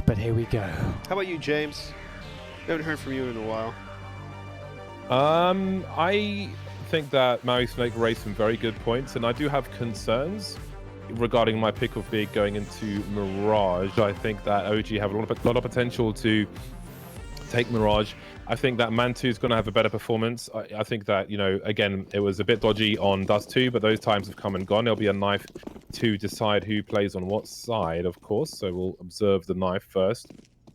But here we go. How about you, James? We haven't heard from you in a while. I think that Maui Snake raised some very good points, and I do have concerns regarding my pick of Big going into Mirage. I think that OG have a lot of potential to take Mirage. I think that Mantu is going to have a better performance. I think that, you know, again, it was a bit dodgy on Dust 2, but those times have come and gone. There'll be a knife to decide who plays on what side, of course, so we'll observe the knife first.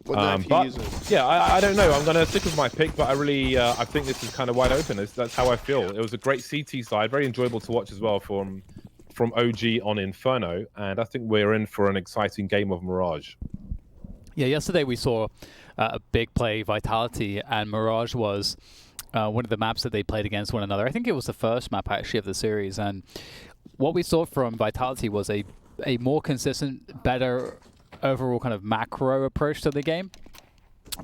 What knife he uses? Yeah, I don't know. I'm going to stick with my pick, but I think this is kind of wide open. That's how I feel. It was a great CT side, very enjoyable to watch as well from OG on Inferno, and I think we're in for an exciting game of Mirage. Yeah, yesterday we saw a big play Vitality, and Mirage was one of the maps that they played against one another. I think it was the first map actually of the series, and what we saw from Vitality was a more consistent, better overall kind of macro approach to the game.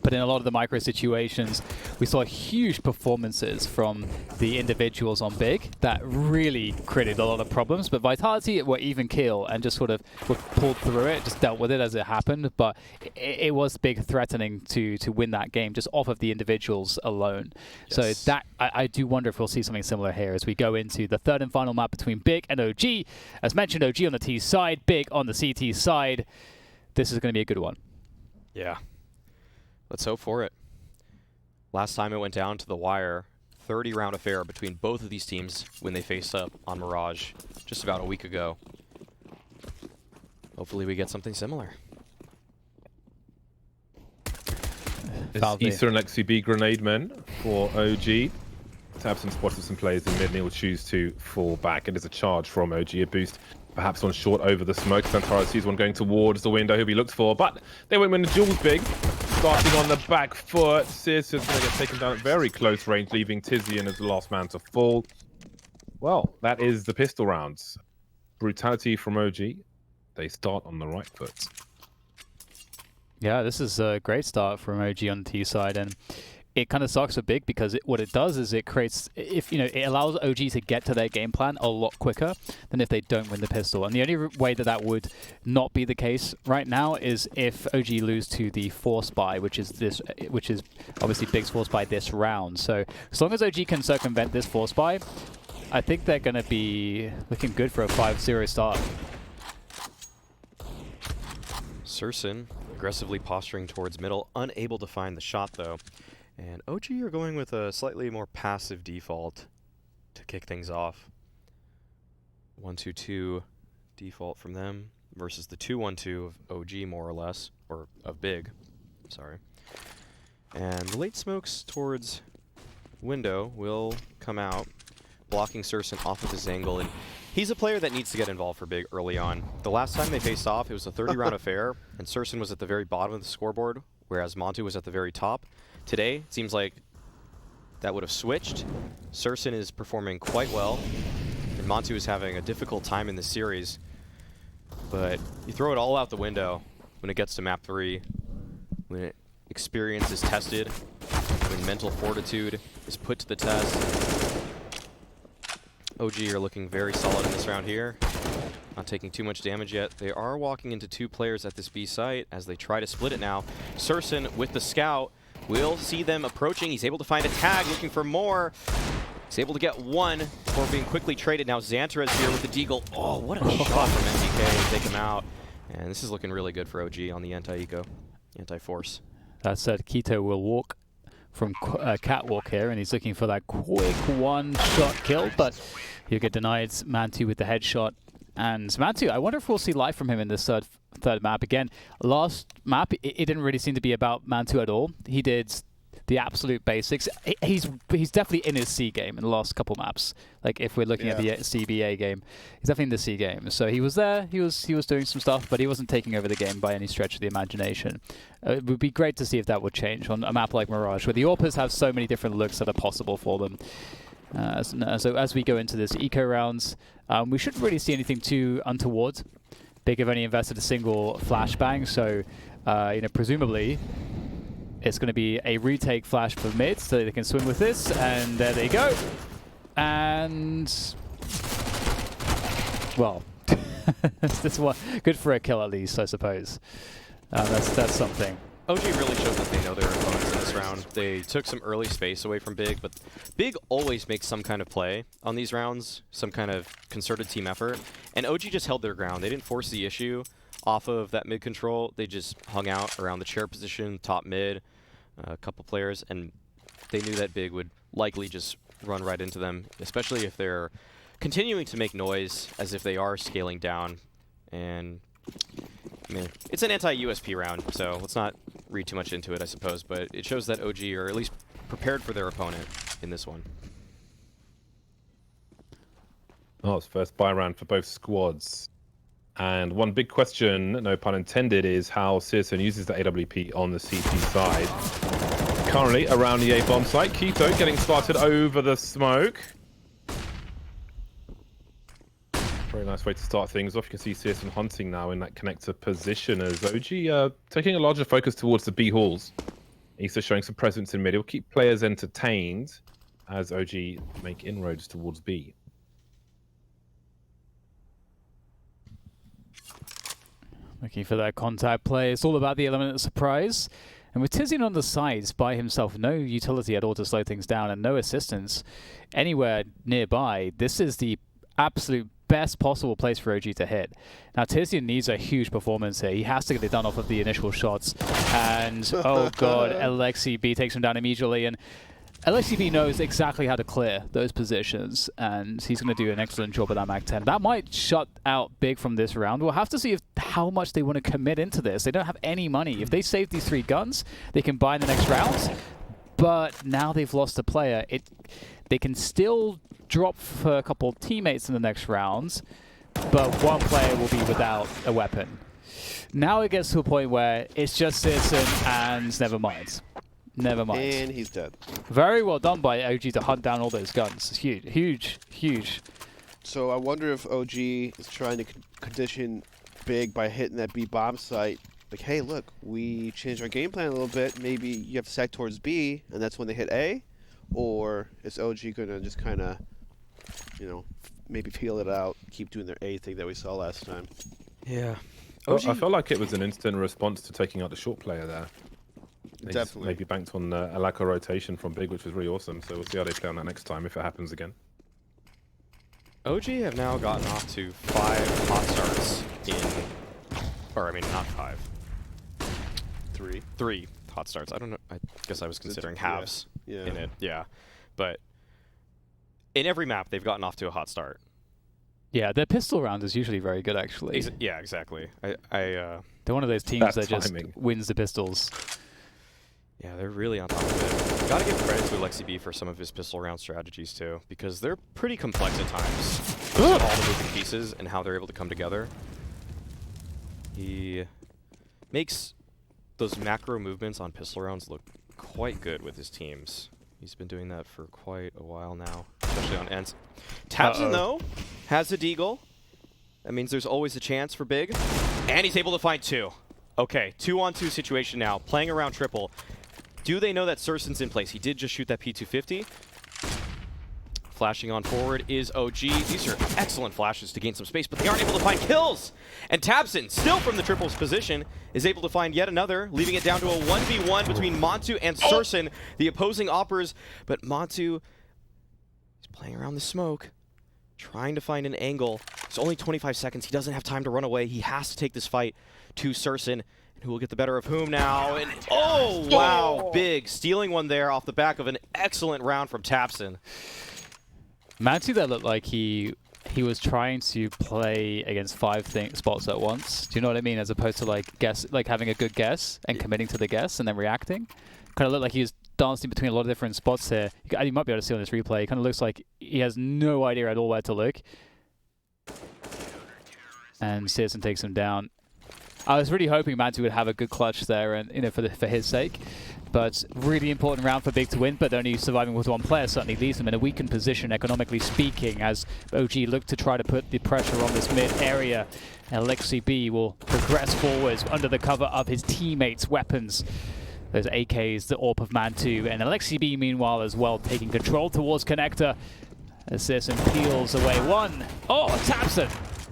But in a lot of the micro situations, we saw huge performances from the individuals on Big that really created a lot of problems. But Vitality were even keel and just sort of were pulled through it, just dealt with it as it happened. But it was Big threatening to win that game just off of the individuals alone. Yes. So that I do wonder if we'll see something similar here as we go into the third and final map between Big and OG. As mentioned, OG on the T side, Big on the CT side. This is going to be a good one. Yeah. Let's hope for it. Last time it went down to the wire, 30-round affair between both of these teams when they faced up on Mirage just about a week ago. Hopefully we get something similar. It's Easter and Lexi B grenade men for OG. To have some spots of some players in mid, and he will choose to fall back. It is a charge from OG, a boost perhaps on short over the smoke. Santara sees one going towards the window, he'll be looked for, but they won't win the duels. Big. Starting on the back foot, Sears is going to get taken down at very close range, leaving Tizian as the last man to fall. Well, that is the pistol rounds. Brutality from OG. They start on the right foot. Yeah, this is a great start from OG on the T side, and it kind of sucks for Big because what it does is it creates, it allows OG to get to their game plan a lot quicker than if they don't win the pistol. And the only way that would not be the case right now is if OG lose to the force buy, which is obviously Big's force buy this round. So as long as OG can circumvent this force buy, I think they're going to be looking good for a 5-0 start. Surson aggressively posturing towards middle, unable to find the shot though. And OG are going with a slightly more passive default to kick things off. 1-2-2 default from them versus the 2-1-2 of OG more or less, or of Big, sorry. And the late smokes towards window will come out, blocking Surson off of his angle. And he's a player that needs to get involved for Big early on. The last time they faced off, it was a 30-round affair, and Surson was at the very bottom of the scoreboard, whereas Montu was at the very top. Today, it seems like that would have switched. Surson is performing quite well, and Montu is having a difficult time in this series. But you throw it all out the window when it gets to map 3, when experience is tested, when mental fortitude is put to the test. OG are looking very solid in this round here. Not taking too much damage yet. They are walking into 2 players at this B site as they try to split it now. Surson with the scout. We'll see them approaching. He's able to find a tag, looking for more. He's able to get one before being quickly traded. Now Xantra is here with the deagle. Oh, what a shot from MTK to take him out. And this is looking really good for OG on the anti-eco, anti-force. That said, Keto will walk from catwalk here, and he's looking for that quick one-shot kill, but he'll get denied. Mantu with the headshot. And Mantu, I wonder if we'll see live from him in this third map. Again, last map, it didn't really seem to be about Mantu at all. He did the absolute basics. He's definitely in his C game in the last couple maps. Like if we're looking at the CBA game, he's definitely in the C game. So he was there, he was doing some stuff, but he wasn't taking over the game by any stretch of the imagination. It would be great to see if that would change on a map like Mirage, where the AWPers have so many different looks that are possible for them. So as we go into this eco rounds, we shouldn't really see anything too untoward. Big have only invested a single flashbang, so presumably it's going to be a retake flash for mid, so they can swing with this, and there they go. And well, this one good for a kill at least, I suppose. That's something. OG really showed that they know their opponents in this round. They took some early space away from Big, but Big always makes some kind of play on these rounds, some kind of concerted team effort, and OG just held their ground. They didn't force the issue off of that mid control. They just hung out around the chair position, top mid, a couple players, and they knew that Big would likely just run right into them, especially if they're continuing to make noise as if they are scaling down. And I mean, it's an anti-USP round, so let's not read too much into it, I suppose, but it shows that OG are at least prepared for their opponent in this one. Oh, it's first buy round for both squads. And one big question, no pun intended, is how Searson uses the AWP on the CT side. Currently around the A bomb site, Keto getting started over the smoke. Very nice way to start things off. You can see Searson hunting now in that connector position as OG taking a larger focus towards the B halls. Issa showing some presence in mid. He'll keep players entertained as OG make inroads towards B. Looking for that contact play. It's all about the element of surprise. And with Tizian on the sides by himself, no utility at all to slow things down and no assistance anywhere nearby, this is the absolute best possible place for OG to hit. Now, Tizian needs a huge performance here. He has to get it done off of the initial shots. And, oh god, Alexi B takes him down immediately. And Alexi B knows exactly how to clear those positions. And he's going to do an excellent job with that Mag 10. That might shut out Big from this round. We'll have to see how much they want to commit into this. They don't have any money. If they save these 3 guns, they can buy in the next round. But now they've lost a player. They can still drop for a couple teammates in the next rounds, but one player will be without a weapon. Now it gets to a point where it's just Searson and never mind. Never mind. And he's dead. Very well done by OG to hunt down all those guns. It's huge, huge, huge. So I wonder if OG is trying to condition Big by hitting that B bomb site. Like, hey, look, we changed our game plan a little bit. Maybe you have to sack towards B, and that's when they hit A? Or is OG going to just kind of, you know, maybe feel it out, keep doing their A thing that we saw last time? Yeah. Well, I felt like it was an instant response to taking out the short player there. They Definitely. Maybe banked on a lack of rotation from Big, which was really awesome. So we'll see how they play on that next time if it happens again. OG have now gotten off to 5 hot starts in, or I mean, not 5. 3 hot starts. I don't know. I guess I was considering halves in it. Yeah. But in every map, they've gotten off to a hot start. Yeah, their pistol round is usually very good, actually. Yeah, exactly. They're one of those teams that just wins the pistols. Yeah, they're really on top of it. Gotta give credit to Alexi B for some of his pistol round strategies, too, because they're pretty complex at times. All the moving pieces and how they're able to come together. He makes those macro movements on pistol rounds look quite good with his teams. He's been doing that for quite a while now, especially on ends. Tabson, though, has a deagle. That means there's always a chance for Big. And he's able to find 2. Okay, 2-on-2 situation now, playing around triple. Do they know that Searson's in place? He did just shoot that P250. Flashing on forward is OG. These are excellent flashes to gain some space, but they aren't able to find kills. And Tabson, still from the triples position, is able to find yet another, leaving it down to a 1v1 between Montu and Searson, the opposing oppers. But Montu is playing around the smoke, trying to find an angle. It's only 25 seconds. He doesn't have time to run away. He has to take this fight to Searson. And who will get the better of whom now? And oh, wow, Big stealing one there off the back of an excellent round from Tabson. Mantu that looked like he was trying to play against 5 spots at once. Do you know what I mean? As opposed to like having a good guess and committing to the guess and then reacting. Kind of looked like he was dancing between a lot of different spots here. You might be able to see on this replay. It kind of looks like he has no idea at all where to look. And Searson takes him down. I was really hoping Mantu would have a good clutch there, and for his sake. But really important round for Big to win, but only surviving with 1 player certainly leaves them in a weakened position, economically speaking, as OG look to try to put the pressure on this mid area. Alexi B will progress forwards under the cover of his teammates' weapons. Those AKs, the AWP of Mantu, and Alexi B meanwhile as well, taking control towards Connector. As Searson peels away 1. Oh, Tabson!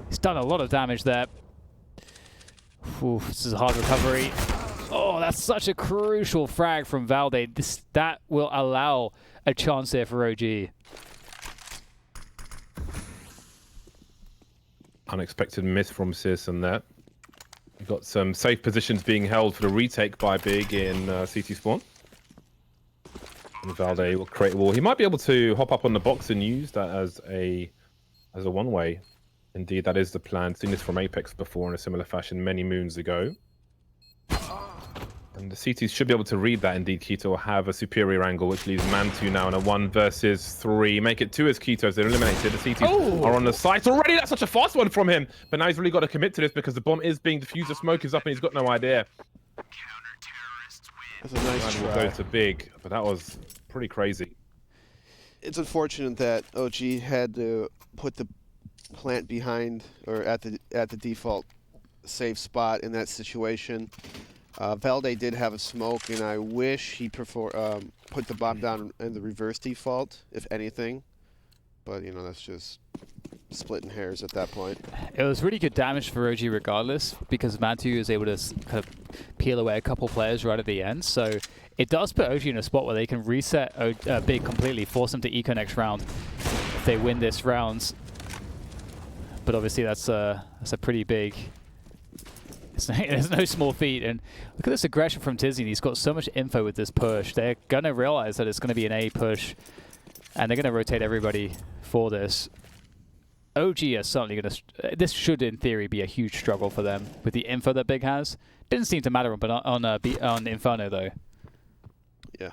He's done a lot of damage there. Oof, this is a hard recovery. Oh, that's such a crucial frag from Valde. That will allow a chance here for OG. Unexpected miss from Searson there. We've got some safe positions being held for the retake by Big in CT spawn. And Valde will create a wall. He might be able to hop up on the box and use that as a one-way. Indeed, that is the plan. Seen this from Apex before in a similar fashion many moons ago. And the CTs should be able to read that. Indeed, Keto will have a superior angle, which leaves Mantu now in a 1 versus 3. Make it 2 as Ketos. They're eliminated. The CTs are on the site already. That's such a fast one from him. But now he's really got to commit to this because the bomb is being defused. The smoke is up and he's got no idea. That's a nice We'll try. go to Big, but that was pretty crazy. It's unfortunate that OG had to put the plant behind or at the default safe spot in that situation. Valde did have a smoke, and I wish he put the bomb down in the reverse default, if anything. But, you know, that's just splitting hairs at that point. It was really good damage for OG regardless, because Mantu is able to kind of peel away a couple players right at the end. So it does put OG in a spot where they can reset Big completely, force them to eco next round if they win this round. But obviously that's a pretty big... There's no small feat, and look at this aggression from Tizzy. He's got so much info with this push. They're going to realize that it's going to be an A push, and they're going to rotate everybody for this. OG are certainly going to... This should, in theory, be a huge struggle for them with the info that Big has. Didn't seem to matter on Inferno, though. Yeah.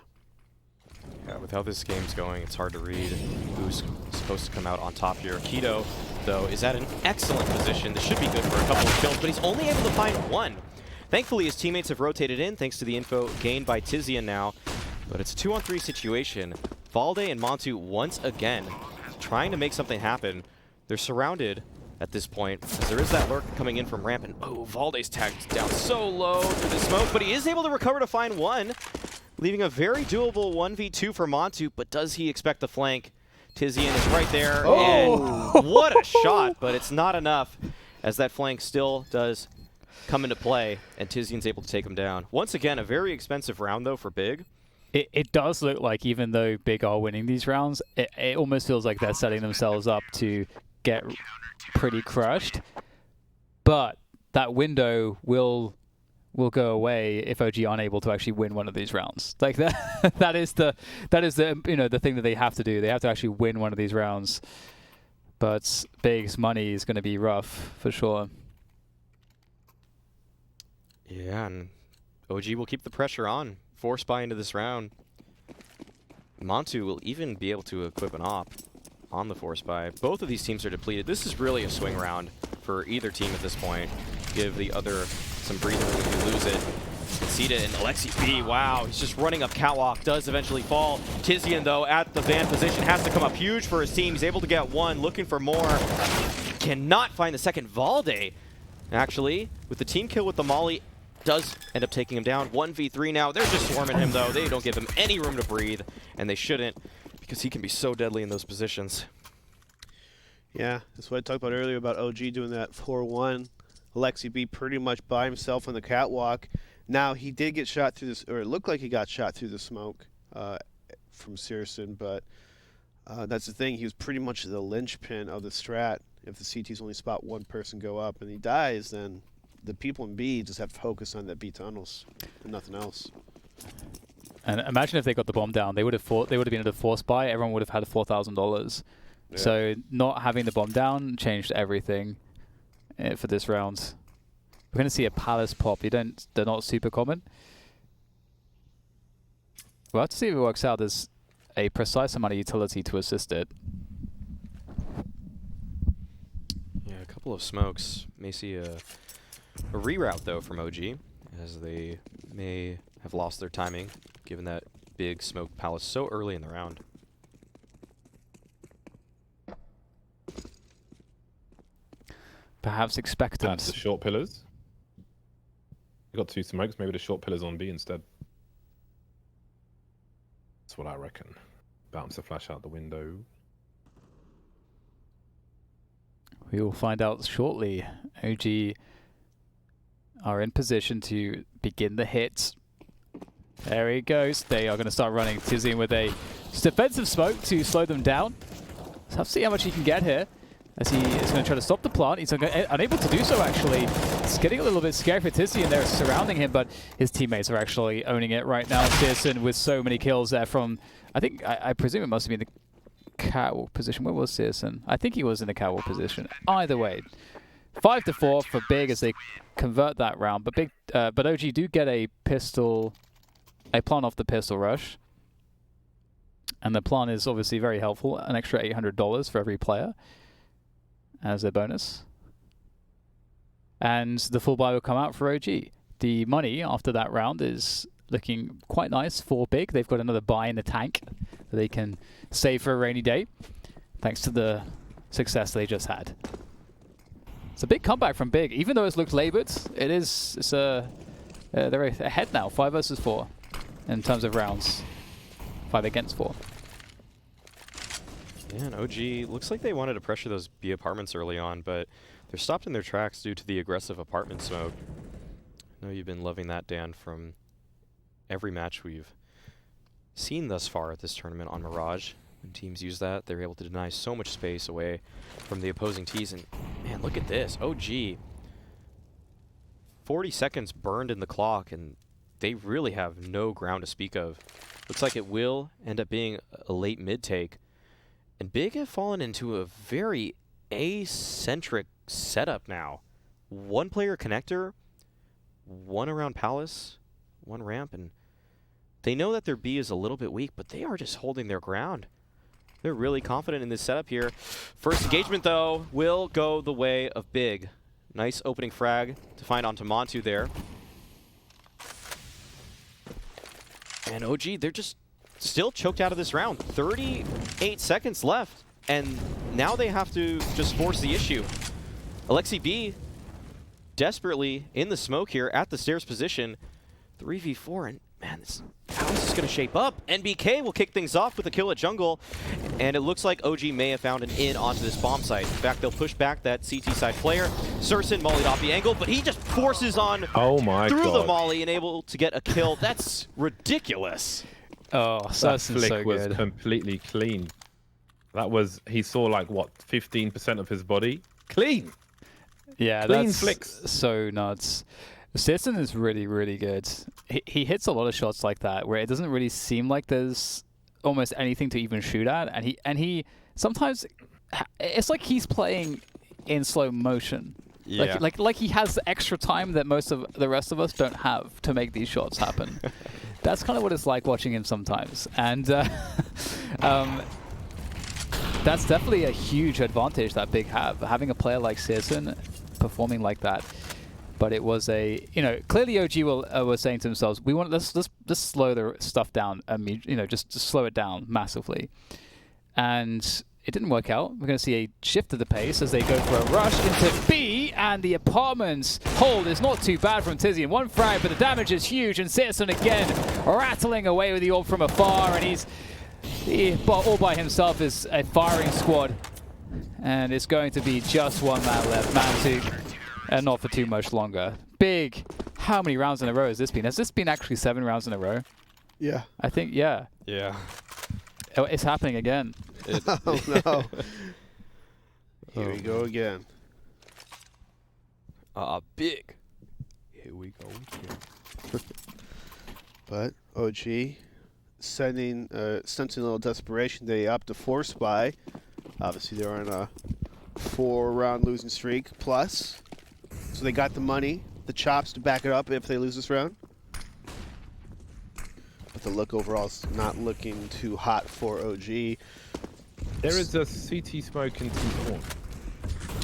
Yeah, with how this game's going, it's hard to read who's supposed to come out on top here. Keto, though, is at an excellent position. This should be good for a couple of kills, but he's only able to find 1. Thankfully, his teammates have rotated in thanks to the info gained by Tizian now. But it's a 2-on-3 situation. Valde and Mantu once again trying to make something happen. They're surrounded at this point, as there is that lurk coming in from ramp, and oh, Valde's tagged down so low through the smoke, but he is able to recover to find 1, leaving a very doable 1v2 for Mantu, but does he expect the flank? Tizian is right there, and what a shot, but it's not enough, as that flank still does come into play, and Tizian's able to take him down. Once again, a very expensive round, though, for Big. It does look like, even though Big are winning these rounds, it almost feels like they're setting themselves up to get pretty crushed. But that window will go away if OG aren't able to actually win one of these rounds. Like that, that is the the thing that they have to do. They have to actually win one of these rounds. But Big's money is going to be rough for sure. Yeah, and OG will keep the pressure on. Force buy into this round. Mantu will even be able to equip an op on the force buy. Both of these teams are depleted. This is really a swing round for either team at this point. Give the other some breathing room if you lose it. Sita and Alexi B, wow, he's just running up catwalk, does eventually fall. Tizian, though, at the van position, has to come up huge for his team. He's able to get 1, looking for more. Cannot find the second. Valde, actually, with the team kill with the Molly, does end up taking him down. 1v3 now. They're just swarming him, though. They don't give him any room to breathe, and they shouldn't, because he can be so deadly in those positions. Yeah, that's what I talked about earlier about OG doing that 4-1. Alexi B pretty much by himself on the catwalk. Now, he did get shot through this, or it looked like he got shot through the smoke from Searson, but that's the thing. He was pretty much the linchpin of the strat. If the CTs only spot one person go up and he dies, then the people in B just have to focus on that B tunnels and nothing else. And imagine if they got the bomb down, they would have been able to force buy. Everyone would have had $4,000. Yeah. So not having the bomb down changed everything for this round. We're going to see a Palace pop. They're not super common. We'll have to see if it works out. There's a precise amount of utility to assist it. Yeah, a couple of smokes. May see a reroute, though, from OG, as they may have lost their timing, given that big smoke Palace so early in the round. Perhaps expectant. Perhaps the short pillars. You got 2 smokes, maybe the short pillars on B instead. That's what I reckon. Bounce the flash out the window. We will find out shortly. OG are in position to begin the hits. There he goes. They are going to start running Tizian with a defensive smoke to slow them down. So let's see how much he can get here. As he is going to try to stop the plant. He's unable to do so, actually. It's getting a little bit scary for Tizian. They're surrounding him, but his teammates are actually owning it right now. Searson with so many kills there from, I presume it must have been the catwalk position. Where was Searson? I think he was in the catwalk position. Either way, 5-4 for Big as they convert that round. But OG do get a plant off the pistol rush. And the plant is obviously very helpful. An extra $800 for every player as a bonus. And the full buy will come out for OG. The money after that round is looking quite nice for Big. They've got another buy in the tank that they can save for a rainy day, thanks to the success they just had. It's a big comeback from Big. Even though it's looked labored, they're ahead now, 5 versus 4 in terms of rounds. 5 against 4. Yeah, and OG looks like they wanted to pressure those B apartments early on, but they're stopped in their tracks due to the aggressive apartment smoke. I know you've been loving that, Dan, from every match we've seen thus far at this tournament on Mirage. When teams use that, they're able to deny so much space away from the opposing teams. And man, look at this. OG, 40 seconds burned in the clock, and they really have no ground to speak of. Looks like it will end up being a late mid-take. And Big have fallen into a very A-centric setup now. 1 player connector, 1 around Palace, 1 ramp, and they know that their B is a little bit weak, but they are just holding their ground. They're really confident in this setup here. First engagement, though, will go the way of Big. Nice opening frag to find onto Montu there. And OG, they're just still choked out of this round. 38 seconds left, and now they have to just force the issue. Alexi B desperately in the smoke here at the stairs position. 3v4, and man, how is this going to shape up? NBK will kick things off with a kill at jungle, and it looks like OG may have found an in onto this bomb site. In fact, they'll push back that CT side player. Searson mollied off the angle, but he just forces on through the molly and able to get a kill. That's ridiculous. Oh, that flick was completely clean. That was, he saw like, what, 15% of his body? Clean! Yeah, clean that's flicks. So nuts. Searson is really, really good. He hits a lot of shots like that where it doesn't really seem like there's almost anything to even shoot at, and he sometimes it's like he's playing in slow motion. Yeah. Like he has the extra time that most of the rest of us don't have to make these shots happen. That's kind of what it's like watching him sometimes, and that's definitely a huge advantage that Big have, having a player like Searson performing like that. But it was clearly OG was saying to themselves, we want let's slow the stuff down, just slow it down massively, and it didn't work out. We're going to see a shift of the pace as they go for a rush into B, and the apartments hold is not too bad from Tizian. 1 frag, but the damage is huge, and Searson again rattling away with the orb from afar, and he all by himself is a firing squad, and it's going to be just 1 man left, man 2. And not for too much longer. Big. How many rounds in a row has this been? Has this been actually 7 rounds in a row? Yeah. I think, yeah. Yeah. Oh, it's happening again. Oh, no. Here we go again. Big. Here we go again. But OG sensing a little desperation. They opt to force buy. Obviously, they're on a 4-round losing streak plus. So they got the money, the chops to back it up if they lose this round. But the look overall is not looking too hot for OG. There is a CT smoke in T4.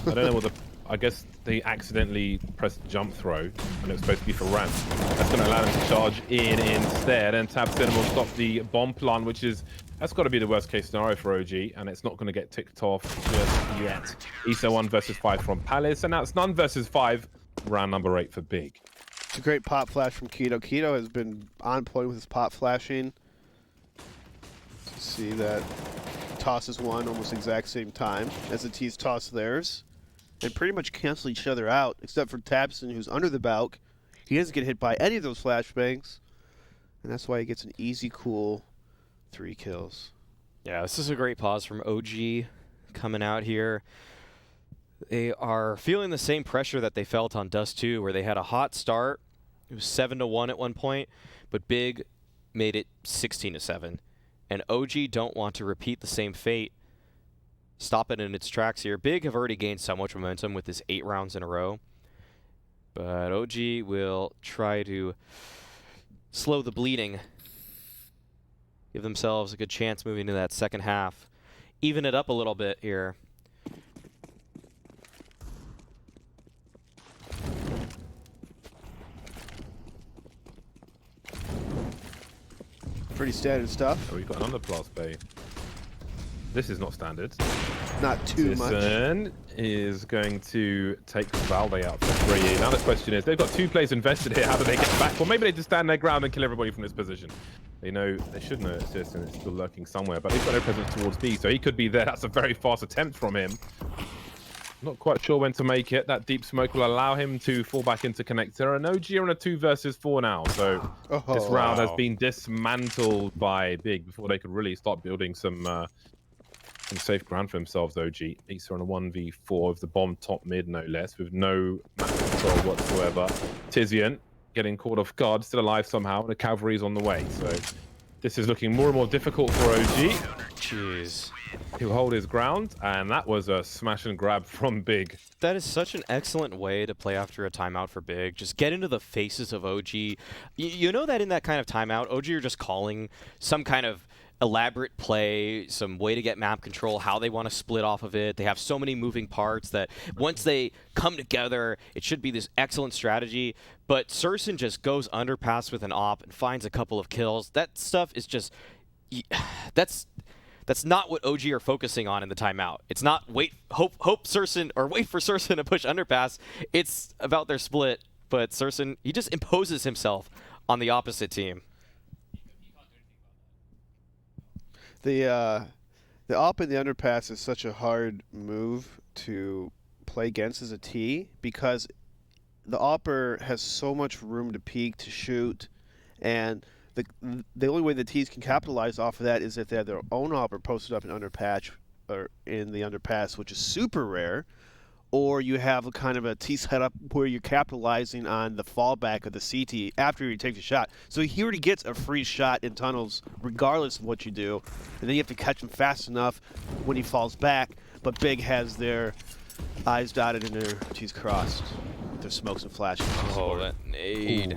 I don't know what I guess they accidentally pressed jump throw, and it was supposed to be for ramp. That's going to allow them to charge in instead, and Tab Cinema will stop the bomb plant, which is, that's got to be the worst case scenario for OG, and it's not going to get ticked off just yet. ESO 1 versus 5 from Palace, and now it's none versus 5, round number 8 for Big. It's a great pop flash from Keto. Keto has been on point with his pop flashing. See that tosses one almost exact same time as the T's toss theirs. And pretty much cancel each other out, except for Tabson, who's under the balk, He doesn't get hit by any of those flashbangs, and that's why he gets an easy, cool 3 kills. Yeah, this is a great pause from OG coming out here. They are feeling the same pressure that they felt on Dust 2, where they had a hot start. It was 7-1 at one point, but Big made it 16-7. And OG don't want to repeat the same fate. Stop it in its tracks here. Big have already gained so much momentum with this 8 rounds in a row. But OG will try to slow the bleeding. Give themselves a good chance moving into that second half. Even it up a little bit here. Pretty standard stuff. Oh, we've got an underblast bay. This is not standard. Not too much. Sisson is going to take Valde out for 3. Now the question is, they've got 2 players invested here. How do they get back? Well, maybe they just stand their ground and kill everybody from this position. They know they should know it's Sisson. It's still lurking somewhere, but they've got no presence towards B, so he could be there. That's a very fast attempt from him. Not quite sure when to make it. That deep smoke will allow him to fall back into connector. And OG are on a 2 versus 4 now, so this round has been dismantled by Big before they could really start building some safe ground for themselves. OG East are on a 1v4 of the bomb top mid, no less, with no map control whatsoever. Tizian getting caught off guard, still alive somehow, and the cavalry is on the way. So this is looking more and more difficult for OG. Jeez. He'll hold his ground, and that was a smash and grab from Big. That is such an excellent way to play after a timeout for Big. Just get into the faces of OG. You know that in that kind of timeout, OG are just calling some kind of elaborate play, some way to get map control, how they want to split off of it. They have so many moving parts that once they come together, it should be this excellent strategy. But Surson just goes underpass with an op and finds a couple of kills. That stuff is just... That's not what OG are focusing on in the timeout. It's not hope Surson or wait for Surson to push underpass. It's about their split. But Surson, he just imposes himself on the opposite team. The op in the underpass is such a hard move to play against as a T because the opper has so much room to peek, to shoot, and the only way the T's can capitalize off of that is if they have their own opper posted up in underpatch or in the underpass, which is super rare, or you have a kind of a T setup where you're capitalizing on the fallback of the CT after you take the shot. So he already gets a free shot in tunnels regardless of what you do, and then you have to catch him fast enough when he falls back, but Big has their I's dotted and their T's crossed with their smokes and flashes. Oh, that nade. Ooh.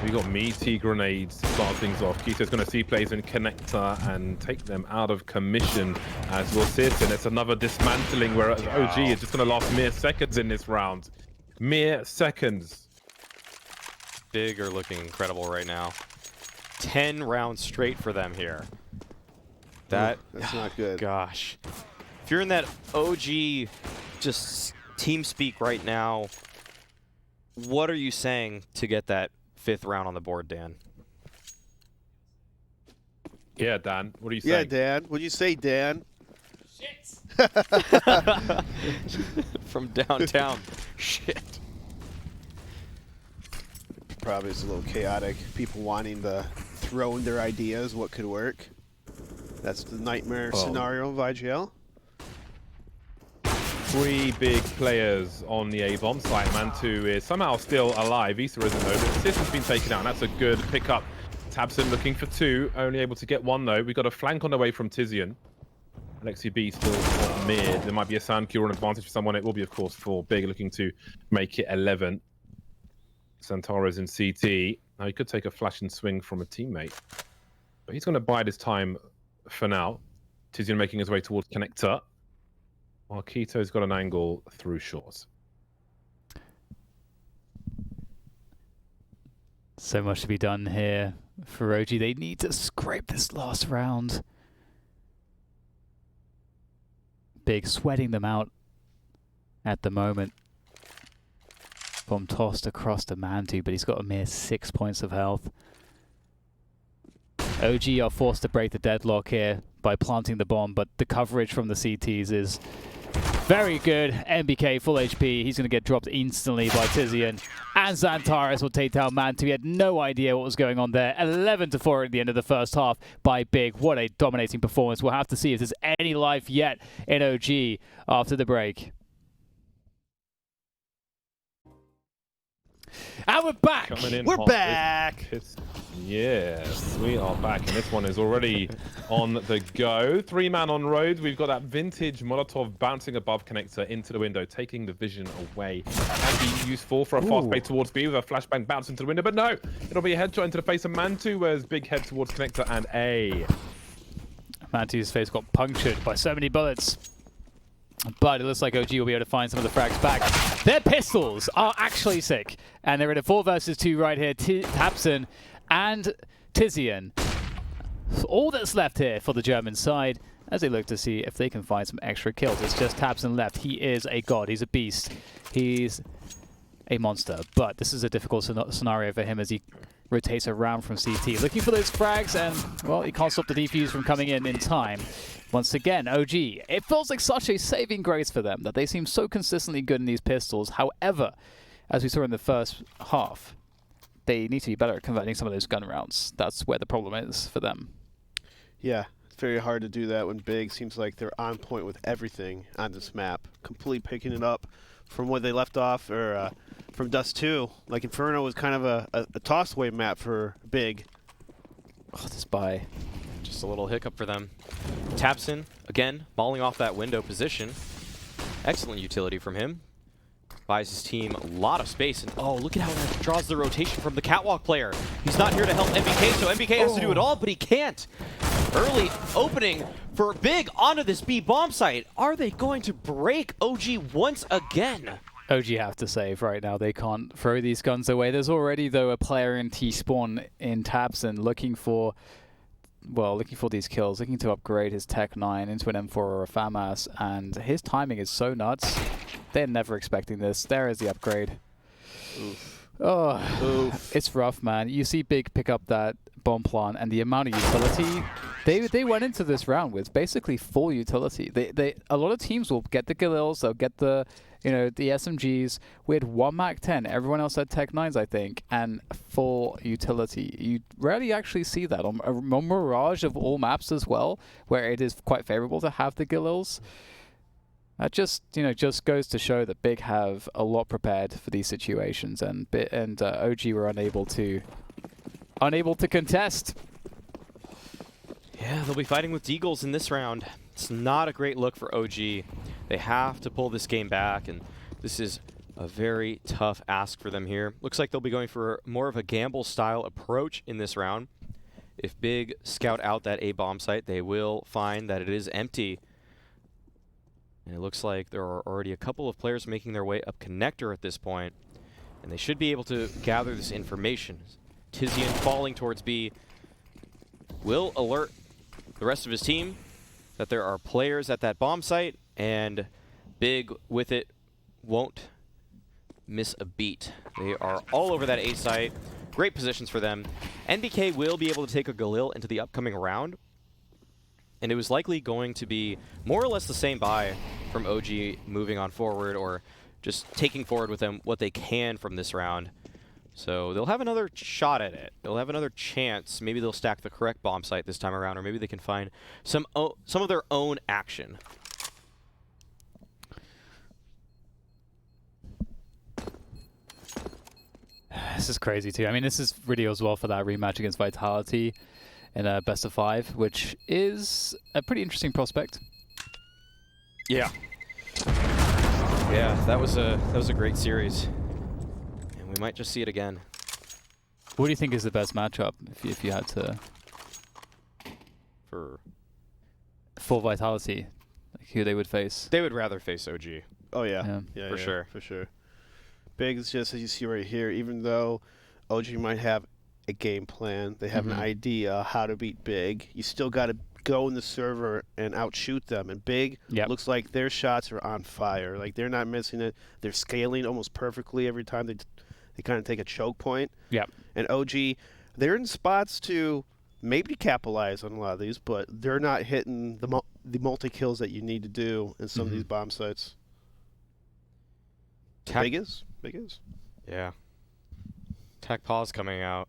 We got meaty grenades to start things off. Kito's going to see plays in connector and take them out of commission as we'll sit. And it's another dismantling where OG is just going to last mere seconds in this round. Mere seconds. Big are looking incredible right now. 10 rounds straight for them here. That's not good. Gosh. If you're in that OG just team speak right now, what are you saying to get that 5th round on the board, Dan? Yeah, Dan. What do you say? Yeah, Dan. What do you say, Dan? Shit. From downtown. Shit. Probably is a little chaotic. People wanting to throw in their ideas, what could work. That's the nightmare scenario of IGL. 3 big players on the A-bomb site. Man2 is somehow still alive. Issa isn't though. The assist has been taken out, and that's a good pickup. Tabson looking for 2, only able to get 1 though. We've got a flank on the way from Tizian. Alexi B still mid. There might be a sound cure on advantage for someone. It will be, of course, for Big, looking to make it 11. Santaro's in CT. Now he could take a flash and swing from a teammate, but he's going to bide his time for now. Tizian making his way towards connector, while Kito's got an angle through shores. So much to be done here for OG. They need to scrape this last round. Big sweating them out at the moment. Bomb tossed across to Man2, but he's got a mere 6 points of health. OG are forced to break the deadlock here by planting the bomb, but the coverage from the CTs is Very good. MBK, full HP. He's going to get dropped instantly by Tizian. And Xantares will take down Mantu. He had no idea what was going on there. 11-4 at the end of the first half by Big. What a dominating performance. We'll have to see if there's any life yet in OG after the break. And we're back. We're back. Yes, we are back, and this one is already on the go. 3-man on road. We've got that vintage Molotov bouncing above connector into the window, taking the vision away. Can be useful for a fast break towards B with a flashbang bounce into the window, but no, it'll be a headshot into the face of Mantu, whereas Big head towards connector and A. Mantu's face got punctured by so many bullets. But it looks like OG will be able to find some of the frags back. Their pistols are actually sick. And they're in a 4 versus 2 right here. Tapson and Tizian. All that's left here for the German side as they look to see if they can find some extra kills. It's just Tapson left. He is a god. He's a beast. He's a monster. But this is a difficult scenario for him as he rotates around from CT. Looking for those frags, and, well, he can't stop the defuse from coming in time. Once again, OG, it feels like such a saving grace for them that they seem so consistently good in these pistols. However, as we saw in the first half, they need to be better at converting some of those gun rounds. That's where the problem is for them. Yeah, it's very hard to do that when Big seems like they're on point with everything on this map. Completely picking it up from where they left off, or from Dust 2. Like, Inferno was kind of a toss-away map for Big. Oh, this buy. Just a little hiccup for them. Tapson, again, balling off that window position. Excellent utility from him. Buys his team a lot of space. And oh, look at how that draws the rotation from the catwalk player. He's not here to help MBK, so MBK has to do it all, but he can't. Early opening for Big onto this B bomb site. Are they going to break OG once again? OG have to save right now. They can't throw these guns away. There's already, though, a player in T-spawn in Tapson looking for these kills, looking to upgrade his Tech 9 into an M4 or a FAMAS, and his timing is so nuts. They're never expecting this. There is the upgrade. Oof. Oh, Oof. It's rough, man. You see Big pick up that bomb plant, and the amount of utility they went into this round with basically full utility. A lot of teams will get the Galils, they'll get the the SMGs. We had 1 MAC-10. Everyone else had Tech 9s, I think, and full utility. You rarely actually see that on Mirage of all maps as well, where it is quite favorable to have the Galils. That just goes to show that Big have a lot prepared for these situations, and OG were unable to contest. Yeah, they'll be fighting with Deagles in this round. It's not a great look for OG. They have to pull this game back, and this is a very tough ask for them here. Looks like they'll be going for more of a gamble-style approach in this round. If Big scout out that A bomb site, they will find that it is empty. And it looks like there are already a couple of players making their way up connector at this point, and they should be able to gather this information. Tizian falling towards B will alert the rest of his team that there are players at that bomb site, and Big with it won't miss a beat. They are all over that A site. Great positions for them. NBK will be able to take a Galil into the upcoming round, and it was likely going to be more or less the same buy from OG moving on forward, or just taking forward with them what they can from this round. So they'll have another shot at it. They'll have another chance. Maybe they'll stack the correct bomb site this time around, or maybe they can find some of their own action. This is crazy too. I mean, this is really as well for that rematch against Vitality in a best of 5, which is a pretty interesting prospect. Yeah. Yeah, that was a great series. We might just see it again. What do you think is the best matchup if you had to For Vitality, like who they would face? They would rather face OG. Oh yeah, for sure. For sure. Big is just, as you see right here, even though OG might have a game plan, they have an idea how to beat Big, you still got to go in the server and outshoot them. And Big looks like their shots are on fire. Like, they're not missing it. They're scaling almost perfectly every time they kind of take a choke point. Yep. And OG, they're in spots to maybe capitalize on a lot of these, but they're not hitting the multi-kills that you need to do in some of these bomb sites. Big is. Yeah. Tech Pause coming out.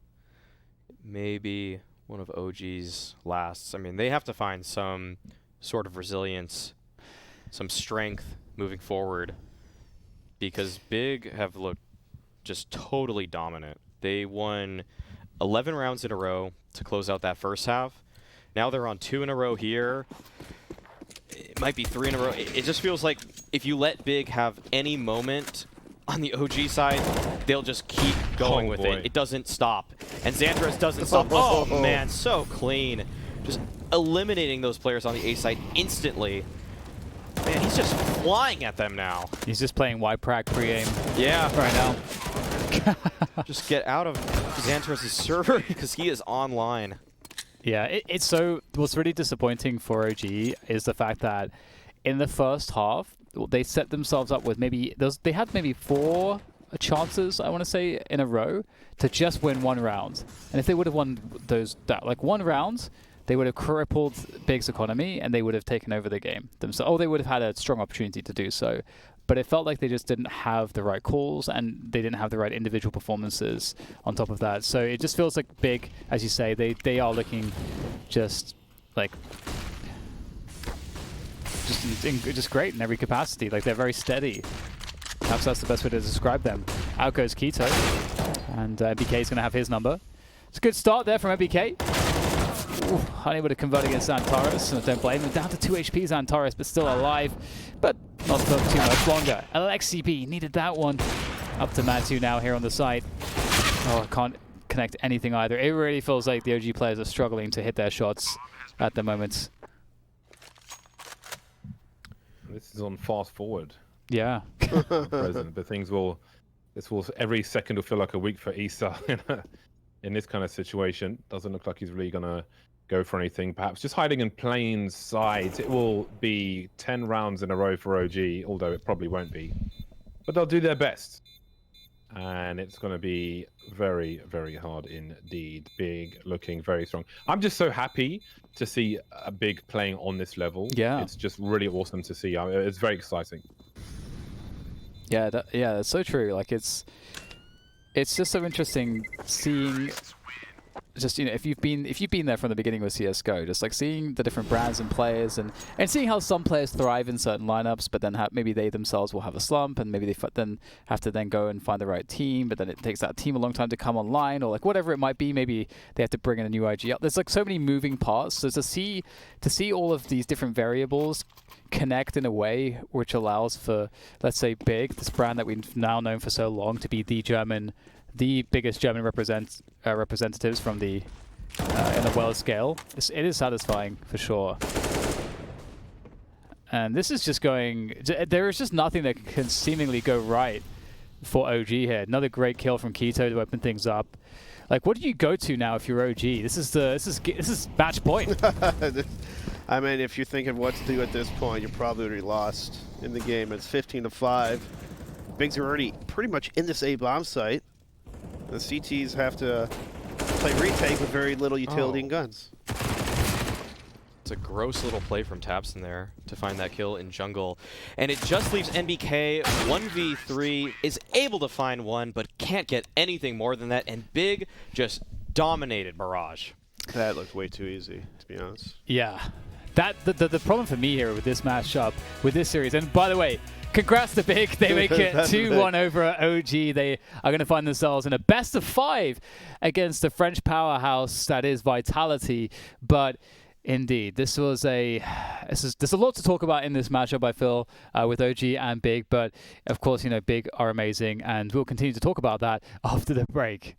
Maybe one of OG's lasts. I mean, they have to find some sort of resilience, some strength moving forward, because Big have looked just totally dominant. They won 11 rounds in a row to close out that first half. Now they're on 2 in a row here. It might be 3 in a row. It just feels like if you let Big have any moment on the OG side, they'll just keep going with it. It doesn't stop. And Xantros doesn't stop. Oh, man, so clean. Just eliminating those players on the A side instantly. Man, he's just flying at them now. He's just playing YPRAC pre-aim. Yeah. Right now. Just get out of Xantros' server because he is online. Yeah, it's so. What's really disappointing for OG is the fact that in the first half, they set themselves up with they had maybe 4 chances, I want to say, in a row to just win 1 round. And if they would have won like 1 round, they would have crippled Big's economy and they would have taken over the game themselves. Oh, they would have had a strong opportunity to do so. But it felt like they just didn't have the right calls and they didn't have the right individual performances on top of that. So it just feels like Big, as you say, they are looking just like just great in every capacity. Like they're very steady. Perhaps that's the best way to describe them. Out goes Keto, and MBK is going to have his number. It's a good start there from MBK. Ooh, unable to convert against Antares. Don't blame him. Down to 2 HP Antares, but still alive. But not for too much longer. Alexi B needed that one. Up to Matu now here on the side. Oh, I can't connect anything either. It really feels like the OG players are struggling to hit their shots at the moment. This is on fast forward. Yeah. Present, but every second will feel like a week for Issa in this kind of situation. Doesn't look like he's really gonna go for anything. Perhaps just hiding in plain sight. It will be 10 rounds in a row for OG, although it probably won't be. But they'll do their best. And it's going to be very, very hard indeed. Big looking very strong. I'm just so happy to see a Big playing on this level. Yeah. It's just really awesome to see. It's very exciting. Yeah, that's so true. Like it's just so interesting seeing, just if you've been there from the beginning with CS:GO, just like seeing the different brands and players and seeing how some players thrive in certain lineups, but then maybe they themselves will have a slump, and maybe they then have to go and find the right team, but then it takes that team a long time to come online, or like whatever it might be. Maybe they have to bring in a new IG up. There's like so many moving parts. So to see all of these different variables connect in a way which allows for, let's say, Big, this brand that we've now known for so long, to be the biggest German representatives from the in the world scale. It is satisfying for sure. And this is just going. There is just nothing that can seemingly go right for OG here. Another great kill from Keto to open things up. Like, what do you go to now if you're OG? This is match point. I mean, if you're thinking what to do at this point, you're probably already lost in the game. It's 15-5. Bigs are already pretty much in this A bomb site. The CTs have to play retake with very little utility and guns. It's a gross little play from Tapson there to find that kill in jungle. And it just leaves NBK 1v3, is able to find one, but can't get anything more than that. And Big just dominated Mirage. That looked way too easy, to be honest. Yeah. The problem for me here with this matchup, with this series, and by the way, congrats to Big. They make it 2-1 over OG. They are going to find themselves in a best of 5 against the French powerhouse that is Vitality. But indeed, there's a lot to talk about in this matchup, I feel, with OG and Big. But of course, Big are amazing, and we'll continue to talk about that after the break.